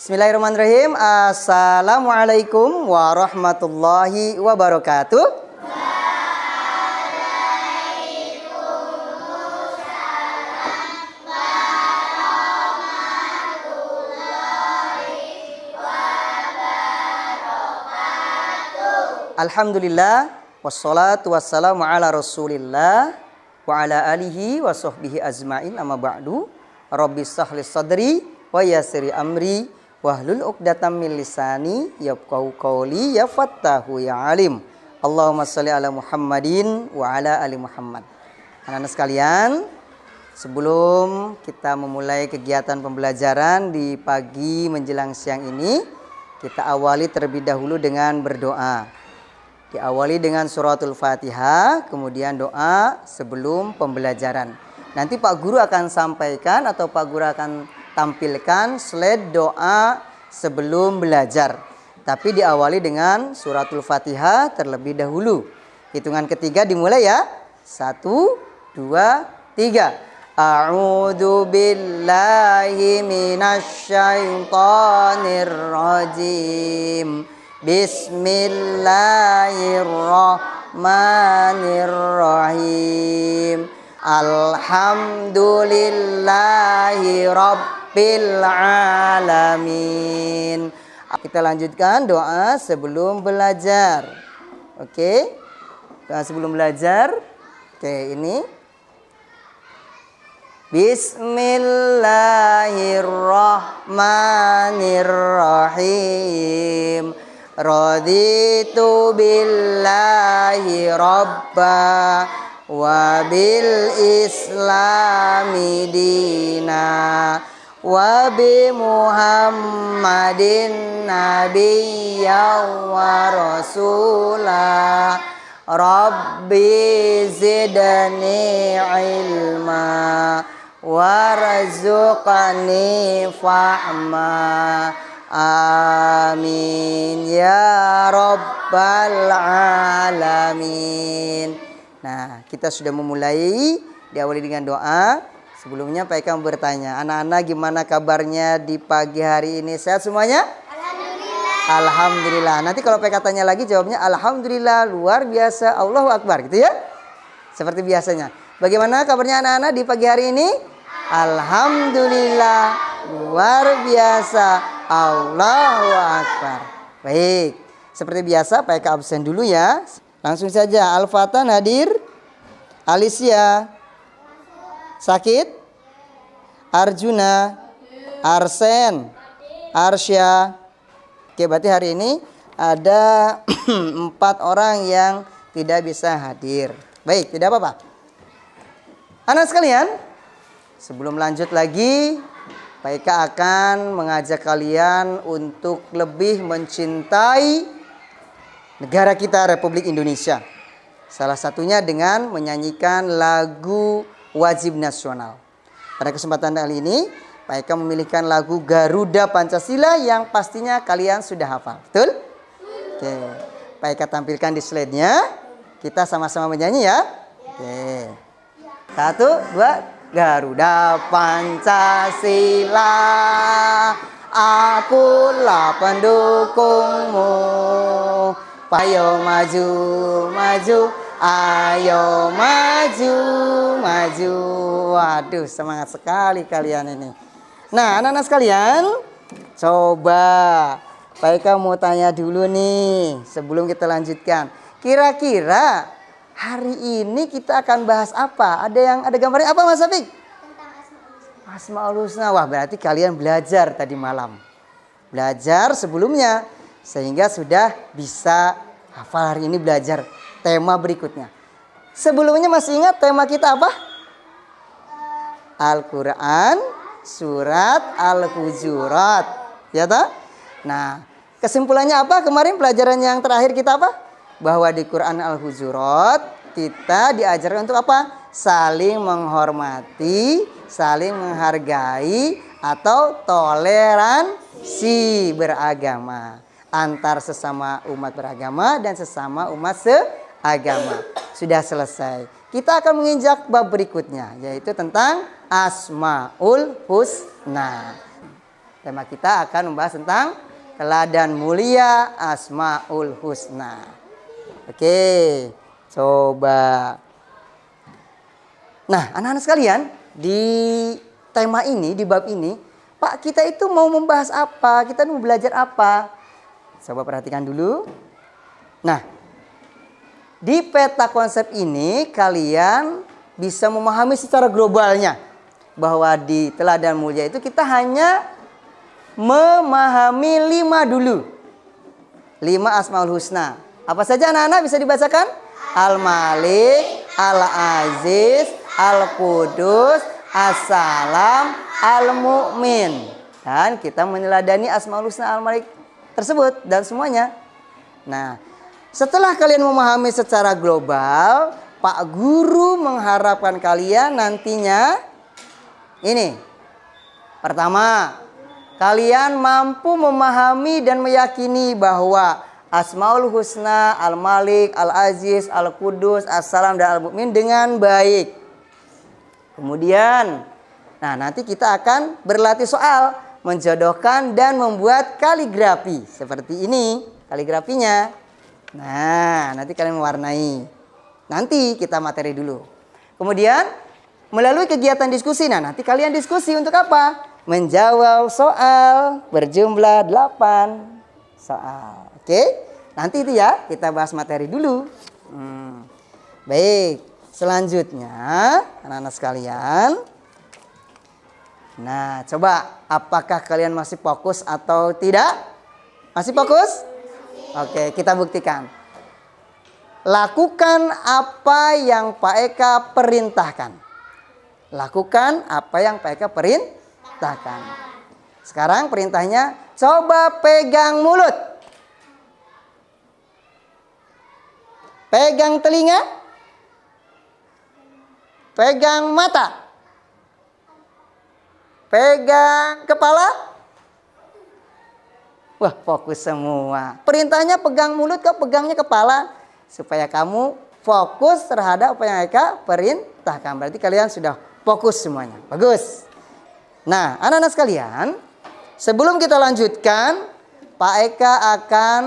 Bismillahirrahmanirrahim. Assalamualaikum warahmatullahi wabarakatuh. Alhamdulillah, wassalatu wassalamu ala rasulillah wa ala alihi wa sahbihi ajma'in, amma ba'du. Rabbi shrah li sadri wa yassir amri wahlul 'uqdatam min lisani yafqahu qawli ya fattahu ya alim. Allahumma shalli ala Muhammadin wa ala ali Muhammad. Anak-anak sekalian, sebelum kita memulai kegiatan pembelajaran di pagi menjelang siang ini, kita awali terlebih dahulu dengan berdoa. Diawali dengan suratul Fatihah, kemudian doa sebelum pembelajaran. Nanti Pak Guru akan sampaikan atau Pak Guru akan tampilkan slide doa sebelum belajar. Tapi diawali dengan suratul Fatihah terlebih dahulu. Hitungan ketiga dimulai ya. 1, 2, 3. A'udzu billahi minasyaitonir rajim. Bismillahirrahmanirrahim. Alhamdulillahi rabbil alamin. Kita lanjutkan doa sebelum belajar. Oke. Doa sebelum belajar. Oke, ini. Bismillahirrahmanirrahim. Raditu billahi rabba wa bil islami dina wa bi muhammadin nabiyya wa rasula. Rabbi zidni ilma warzuqni fahma. Amin ya rabbal alamin. Nah, kita sudah memulai, diawali dengan doa. Sebelumnya Pak Eka bertanya, anak-anak gimana kabarnya di pagi hari ini? Sehat semuanya? Alhamdulillah. Alhamdulillah. Nanti kalau Pak Eka tanya lagi jawabnya alhamdulillah, luar biasa, Allahu Akbar, gitu ya. Seperti biasanya. Bagaimana kabarnya anak-anak di pagi hari ini? Alhamdulillah, luar biasa, Allahu Akbar. Baik, seperti biasa Pak Eka absen dulu ya. Langsung saja, Al-Fatan hadir. Alicia sakit. Arjuna, Arsen, Arsya. Oke, berarti hari ini ada 4 orang yang tidak bisa hadir. Baik, tidak apa-apa. Anak sekalian, sebelum lanjut lagi, Pak Eka akan mengajak kalian untuk lebih mencintai negara kita, Republik Indonesia. Salah satunya dengan menyanyikan lagu wajib nasional. Pada kesempatan kali ini, Pak Eka memilihkan lagu Garuda Pancasila yang pastinya kalian sudah hafal. Betul? Oke. Pak Eka tampilkan di slide-nya. Kita sama-sama menyanyi ya. Oke. 1, 2, Garuda Pancasila, akulah pendukungmu. Ayo maju, maju, ayo maju, maju. Waduh, semangat sekali kalian ini. Nah, anak-anak sekalian, coba Pak Eka mau tanya dulu nih sebelum kita lanjutkan. Kira-kira hari ini kita akan bahas apa? Ada gambarnya apa, Mas Afik? Tentang Asmaul Husna. Wah, berarti kalian belajar tadi malam. Belajar sebelumnya sehingga sudah bisa hafal hari ini, belajar tema berikutnya. Sebelumnya masih ingat tema kita apa? Al-Qur'an surat Al-Hujurat. Ya toh? Nah, kesimpulannya apa? Kemarin pelajaran yang terakhir kita apa? Bahwa di Quran Al-Hujurat kita diajarkan untuk apa? Saling menghormati, saling menghargai, atau toleransi beragama antar sesama umat beragama dan sesama umat seagama. Sudah selesai. Kita akan menginjak bab berikutnya, yaitu tentang Asmaul Husna. Tema kita akan membahas tentang teladan mulia Asmaul Husna. Oke, coba. Nah, anak-anak sekalian, di tema ini, di bab ini, Pak, kita itu mau membahas apa? Kita mau belajar apa? Coba perhatikan dulu. Nah, di peta konsep ini kalian bisa memahami secara globalnya bahwa di teladan mulia itu kita hanya memahami 5 dulu. 5 Asmaul Husna. Apa saja anak-anak bisa dibacakan? Al-Malik, Al-Aziz, Al-Qudus, As-Salam, Al-Mu'min. Dan kita meneladani Asmaul Husna Al-Malik tersebut dan semuanya. Nah, setelah kalian memahami secara global, Pak Guru mengharapkan kalian nantinya ini. Pertama, kalian mampu memahami dan meyakini bahwa Asmaul Husna, Al-Malik, Al-Aziz, Al-Qudus, As-Salam, dan Al-Mu'min dengan baik. Kemudian, nah nanti kita akan berlatih soal menjodohkan dan membuat kaligrafi. Seperti ini kaligrafinya. Nah, nanti kalian mewarnai. Nanti kita materi dulu. Kemudian, melalui kegiatan diskusi. Nah, nanti kalian diskusi untuk apa? Menjawab soal berjumlah 8 soal. Oke? Nanti itu ya, kita bahas materi dulu. Baik, selanjutnya anak-anak sekalian. Nah, coba apakah kalian masih fokus atau tidak? Masih fokus? Oke, kita buktikan. Lakukan apa yang Pak Eka perintahkan. Lakukan apa yang Pak Eka perintahkan. Sekarang perintahnya, coba pegang mulut. Pegang telinga. Pegang mata. Pegang kepala. Wah, fokus semua. Perintahnya pegang mulut, kau pegangnya kepala. Supaya kamu fokus terhadap apa yang Eka perintahkan. Berarti kalian sudah fokus semuanya. Bagus. Nah, anak-anak sekalian, sebelum kita lanjutkan, Pak Eka akan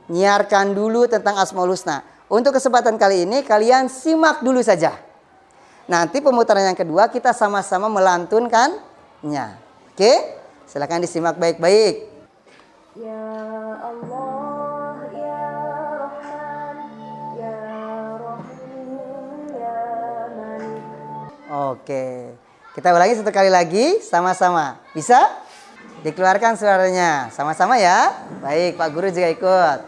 menyiarkan dulu tentang Asmaul Husna. Untuk kesempatan kali ini, kalian simak dulu saja. Nanti pemutaran yang kedua, kita sama-sama melantunkannya. Oke? Silakan disimak baik-baik. Ya Allah, Ya Rahman, Ya Rahim, Ya Malik. Oke, kita ulangi satu kali lagi sama-sama. Bisa? Dikeluarkan suaranya. Sama-sama ya. Baik, Pak Guru juga ikut.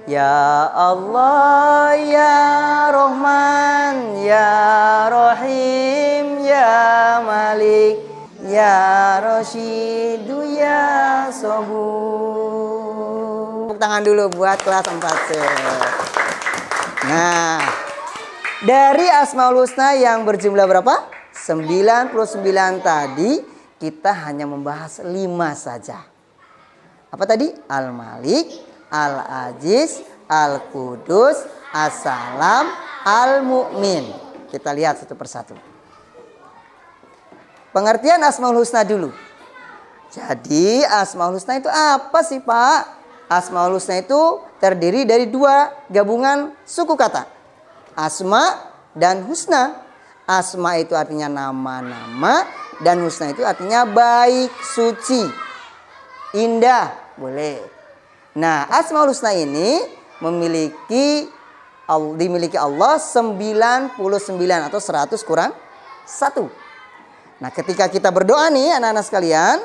Ya Allah, Ya Rahman, Ya Rahim, Ya Malik, Ya Rasyidu, Ya Sobur. Tepuk tangan dulu buat kelas 4C. Nah, dari Asmaul Husna yang berjumlah berapa? 99 tadi, kita hanya membahas 5 saja. Apa tadi? Al-Malik, Al-Aziz, Al-Qudus, As-Salam, Al-Mu'min. Kita lihat satu persatu. Pengertian Asmaul Husna dulu. Jadi Asmaul Husna itu apa sih Pak? Asmaul Husna itu terdiri dari 2 gabungan suku kata. Asma dan husna. Asma itu artinya nama-nama. Dan husna itu artinya baik, suci, indah. Boleh. Nah, Asmaul Husna ini dimiliki Allah 99 atau 100 kurang 1. Nah, ketika kita berdoa nih anak-anak sekalian,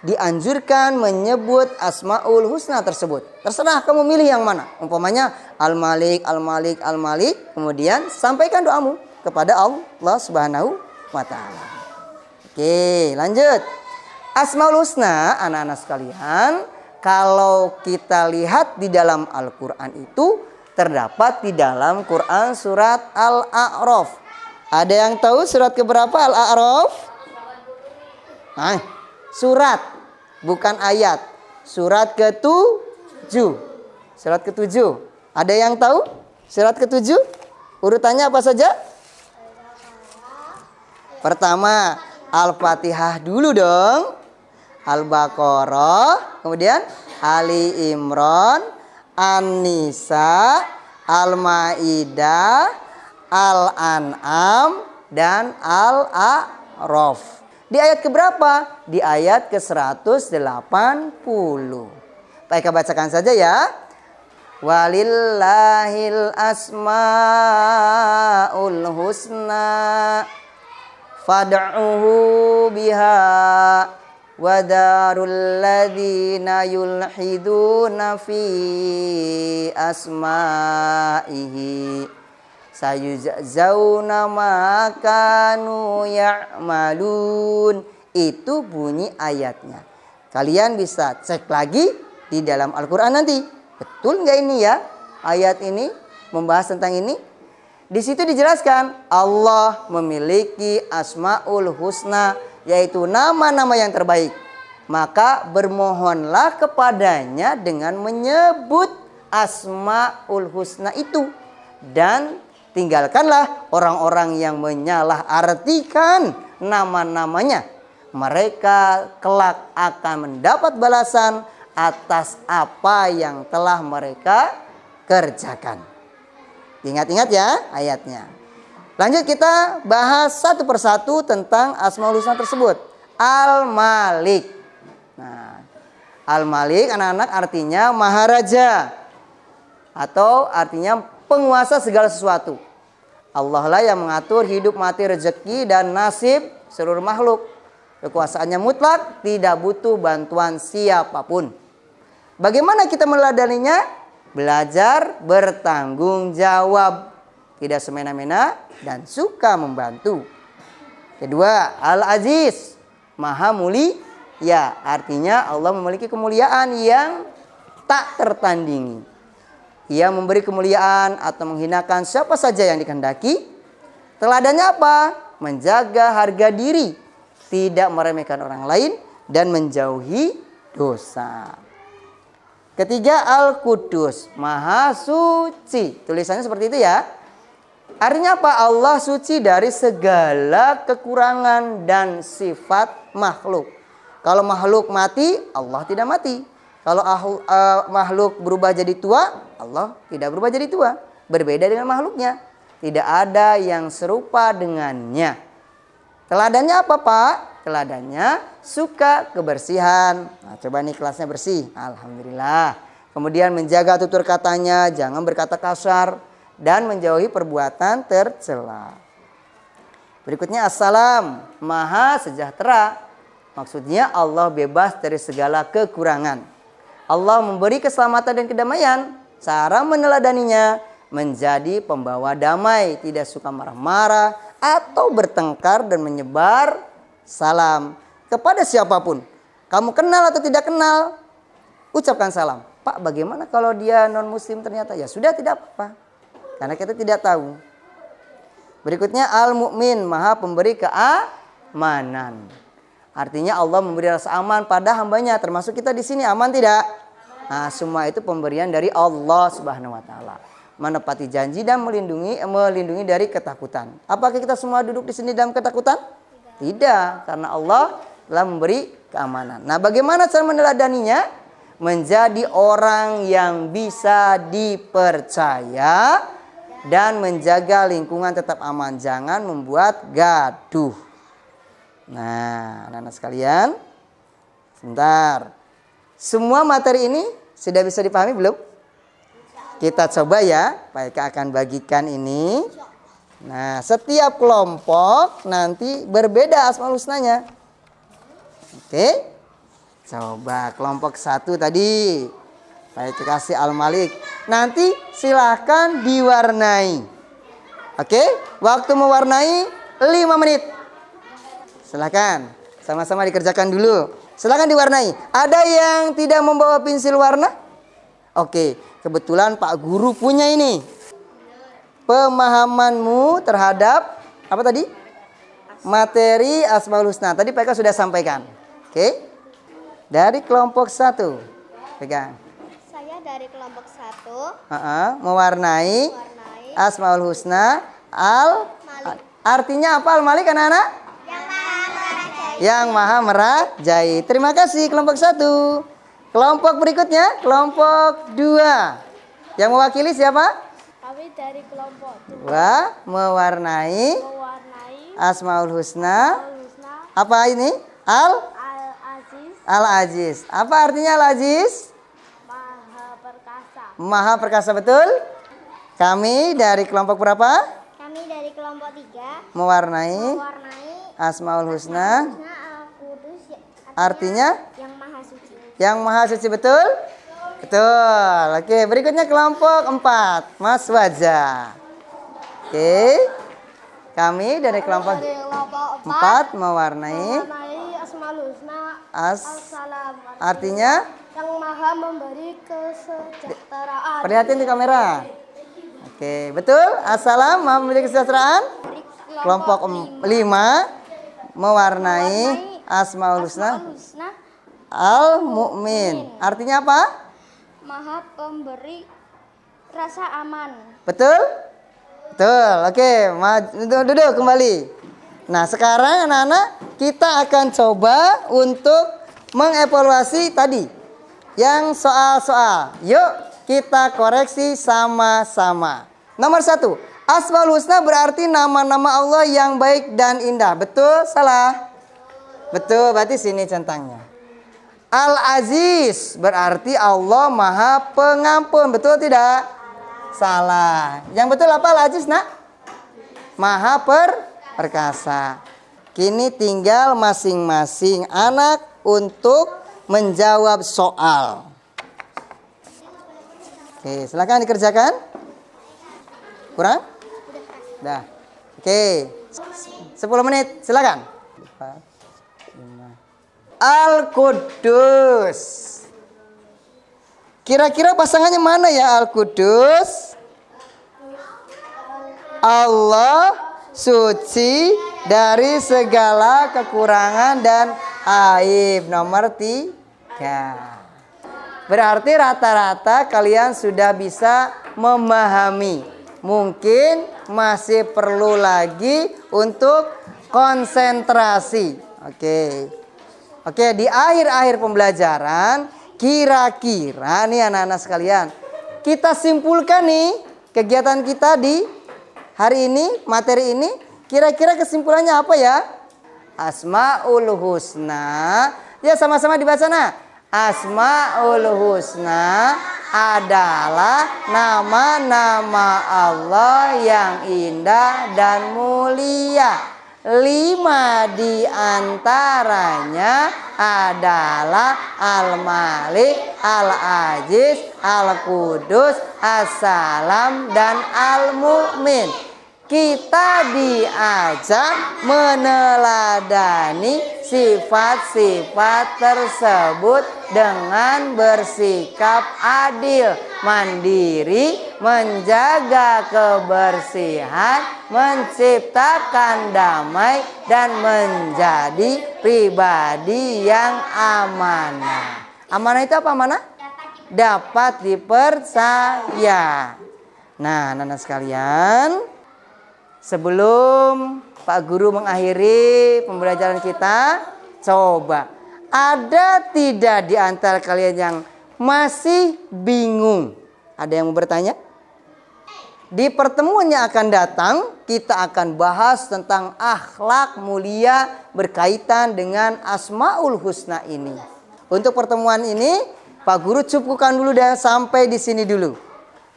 dianjurkan menyebut Asmaul Husna tersebut. Terserah kamu milih yang mana. Umpamanya Al-Malik, Al-Malik, Al-Malik. Kemudian sampaikan doamu kepada Allah Subhanahu wa ta'ala. Oke, lanjut. Asmaul Husna anak-anak sekalian, kalau kita lihat di dalam Al-Quran itu terdapat di dalam Quran surat Al-A'raf. Ada yang tahu surat keberapa Al-A'raf? Nah, surat, bukan ayat. Surat ke-7. Surat ke-7. Ada yang tahu? Surat ke-7? Urutannya apa saja? Pertama, Al-Fatihah dulu dong. Al-Baqarah, kemudian Ali Imran, An-Nisa, Al-Maidah, Al-An'am, dan Al-A'raf. Di ayat keberapa? Di ayat ke-180. Baik, kita bacakan saja ya. Walillahil asmaul husna fad'uhu biha wadarul ladzina yulhiduna fi asma'ihi sayujzauna ma kanu ya'malun. Itu bunyi ayatnya. Kalian bisa cek lagi di dalam Al-Quran nanti. Betul nggak ini ya? Ayat ini membahas tentang ini. Di situ dijelaskan Allah memiliki asmaul husna, yaitu nama-nama yang terbaik. Maka bermohonlah kepadanya dengan menyebut asmaul husna itu. Dan tinggalkanlah orang-orang yang menyalahartikan nama-namanya. Mereka kelak akan mendapat balasan atas apa yang telah mereka kerjakan. Ingat-ingat ya ayatnya. Lanjut kita bahas satu persatu tentang Asmaul Husna tersebut. Al-Malik. Nah, Al-Malik anak-anak artinya maharaja. Atau artinya penguasa segala sesuatu. Allah lah yang mengatur hidup, mati, rezeki, dan nasib seluruh makhluk. Kekuasaannya mutlak, tidak butuh bantuan siapapun. Bagaimana kita meneladaninya? Belajar bertanggung jawab, tidak semena-mena, dan suka membantu. Kedua, Al-Aziz, maha mulia. Artinya Allah memiliki kemuliaan yang tak tertandingi. Ia memberi kemuliaan atau menghinakan siapa saja yang dikehendaki. Teladannya apa? Menjaga harga diri, tidak meremehkan orang lain, dan menjauhi dosa. Ketiga, Al-Qudus, maha suci. Tulisannya seperti itu ya. Artinya apa? Allah suci dari segala kekurangan dan sifat makhluk. Kalau makhluk mati, Allah tidak mati. Kalau makhluk berubah jadi tua, Allah tidak berubah jadi tua. Berbeda dengan makhluknya. Tidak ada yang serupa dengannya. Teladannya apa Pak? Teladannya suka kebersihan. Nah, coba nih kelasnya bersih. Alhamdulillah. Kemudian menjaga tutur katanya, jangan berkata kasar. Dan menjauhi perbuatan tercela. Berikutnya Assalam, maha sejahtera. Maksudnya Allah bebas dari segala kekurangan. Allah memberi keselamatan dan kedamaian. Cara meneladaninya menjadi pembawa damai, tidak suka marah-marah atau bertengkar dan menyebar salam kepada siapapun. Kamu kenal atau tidak kenal, ucapkan salam. Pak, bagaimana kalau dia non muslim ternyata? Ya sudah, tidak apa-apa, karena kita tidak tahu. Berikutnya Al-Mu'min, maha pemberi keamanan. Artinya Allah memberi rasa aman pada hambanya, termasuk kita di sini. Aman tidak? Nah, semua itu pemberian dari Allah Subhanahu wa taala. Menepati janji dan melindungi dari ketakutan. Apakah kita semua duduk di sini dalam ketakutan? Tidak, karena Allah telah memberi keamanan. Nah, bagaimana cara meneladaninya? Menjadi orang yang bisa dipercaya dan menjaga lingkungan tetap aman. Jangan membuat gaduh. Nah, anak-anak sekalian, sebentar. Semua materi ini sudah bisa dipahami belum? Kita coba ya, Pak Eka akan bagikan ini. Nah, setiap kelompok nanti berbeda Asmaul Husnanya. Oke, coba kelompok 1 tadi, Pak Eka kasih Al-Malik. Nanti silahkan diwarnai. Oke, waktu mewarnai 5 menit. Silahkan, sama-sama dikerjakan dulu. Silahkan diwarnai. Ada yang tidak membawa pensil warna? Oke, kebetulan Pak Guru punya ini. Pemahamanmu terhadap apa tadi? Materi Asmaul Husna. Tadi Pak Eka sudah sampaikan. Oke. Dari kelompok 1. Pegang. Saya dari kelompok 1. Mewarnai Asmaul Husna. Artinya apa Al-Malik anak-anak? Yang maha merajai. Terima kasih kelompok 1. Kelompok berikutnya, kelompok 2. Yang mewakili siapa? Kami dari kelompok 2 mewarnai mewarnai Asmaul Husna. Al-Husna Apa ini? Al-Aziz Al-Aziz. Apa artinya Al-Aziz? Maha Perkasa. Maha perkasa, betul? Kami dari kelompok berapa? Kami dari kelompok 3 Mewarnai mewarnai Asmaul Husna. Al-Qudus Artinya yang maha suci. yang maha suci, betul? Betul. Oke, berikutnya kelompok 4, Mas Waja. Oke. Kami dari kelompok Dari kelompok 4 mewarnai mewarnai Asmaul Husna Al-Salam. artinya Yang maha memberi kesejahteraan. perhatian di kamera. Oke, betul? Assalam, maha memberi kesejahteraan. Dari Kelompok 5 mewarnai Asmaul Husna Husna Al-Mu'min. Artinya apa? maha pemberi rasa aman. Betul? Betul. Oke, duduk kembali. Nah, sekarang anak-anak kita akan coba untuk mengevaluasi tadi yang soal-soal. Yuk kita koreksi sama-sama. Nomor 1, Asmaul Husna berarti nama-nama Allah yang baik dan indah. Betul? Salah? Betul, berarti sini centangnya. Al-Aziz berarti Allah Maha Pengampun. Betul tidak? Salah. Yang betul apa Al-Aziz, nak? Maha Perkasa. Kini tinggal masing-masing anak untuk menjawab soal. Oke, silakan dikerjakan. Kurang? Dah. Oke. 10 menit, silakan. Al-Qudus. Kira-kira pasangannya mana ya Al-Qudus? Allah suci dari segala kekurangan dan aib. Nomor 3. Berarti rata-rata kalian sudah bisa memahami. Mungkin masih perlu lagi untuk konsentrasi. Oke, di akhir-akhir pembelajaran, kira-kira nih anak-anak sekalian, kita simpulkan nih kegiatan kita di hari ini, materi ini, kira-kira kesimpulannya apa ya? Asmaul Husna, ya sama-sama dibaca nah. Asmaul Husna adalah nama-nama Allah yang indah dan mulia. 5 di antaranya adalah Al-Malik, Al-Aziz, Al-Qudus, As-Salam, dan Al-Mu'min. Kita diajak meneladani sifat-sifat tersebut dengan bersikap adil, mandiri, menjaga kebersihan, menciptakan damai, dan menjadi pribadi yang amanah. Amanah itu apa amanah? Dapat dipercaya. Nah, anak-anak sekalian, sebelum Pak Guru mengakhiri pembelajaran kita, coba ada tidak di antara kalian yang masih bingung? Ada yang mau bertanya? Di pertemuan yang akan datang, kita akan bahas tentang akhlak mulia berkaitan dengan Asmaul Husna ini. Untuk pertemuan ini, Pak Guru cukupkan dulu dan sampai di sini dulu.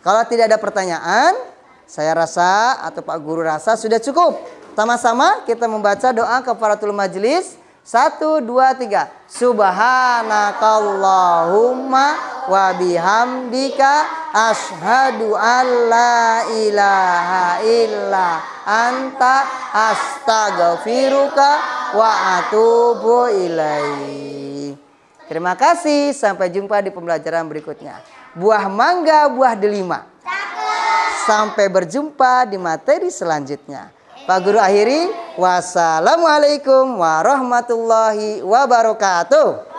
Kalau tidak ada pertanyaan, saya rasa atau Pak Guru rasa sudah cukup. Sama-sama kita membaca doa kafaratul majelis. 1, 2, 3. Subhanakallahumma wa bihamdika asyhadu an la ilaha illa anta astaghfiruka wa atubu ilaik. Terima kasih, sampai jumpa di pembelajaran berikutnya. Buah mangga, buah delima. Sampai berjumpa di materi selanjutnya. Pak Guru akhiri. Wassalamualaikum warahmatullahi wabarakatuh.